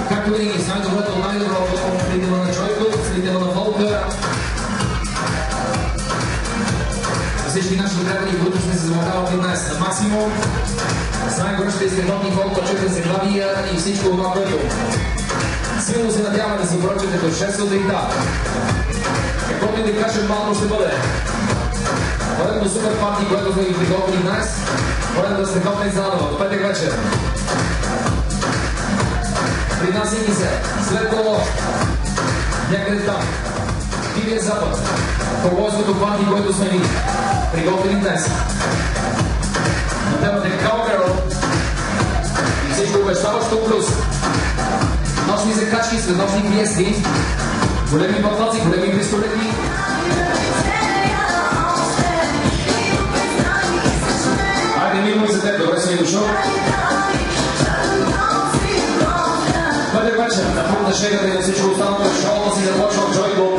Както винаги, с най-доброто, най-доброто, зрителя на Джойко, зрителя на Волка. Всички наши приятели, които сме се замотавали днес на максимум. С най-горещите изградовни Волка, чуйте заглавия и всичко това, което силно се надяваме да си поръчате до 6 сутринта. Каквото и да кажем, малко ще бъде. Поредно супер парти, което сме ви приготвили днес. Поредно да сте готни заново, до петък вечер. Принасяйки се, след полунощ, някъде там, Дивия Запад, първойското парти, което сме ви приготвили днес. На темата Cowgirl и всичко обещаващо плюс. Нощни закачки, среднощни фиести, големи батлаци, големи пистолети. Айде, мило и за теб, добре си ми дошъл. Петък вечер, на фронт на шегата и на всичко останало, шоуто си започва от Джойко.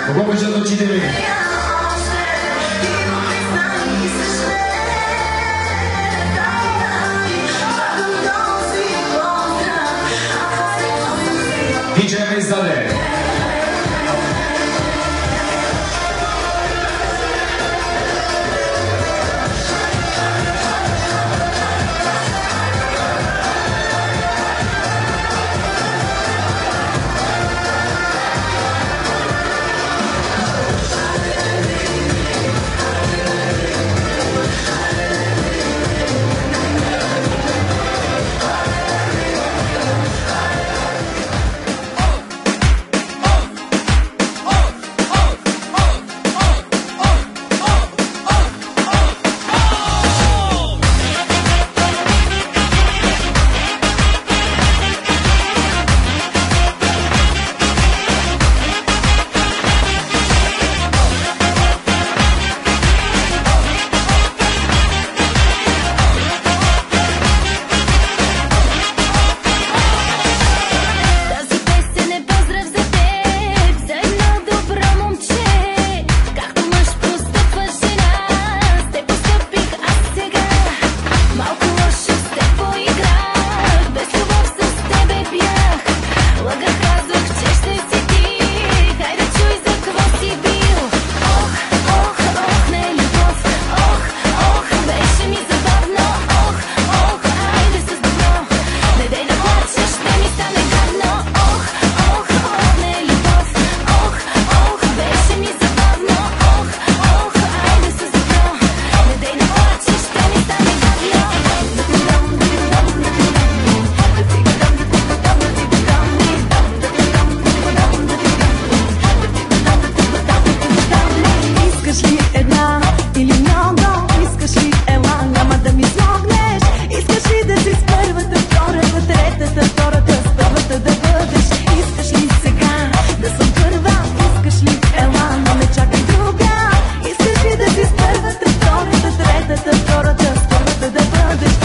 Кого виждат очите ми? Диджей ме издаде.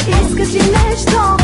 Искаш ли нещо?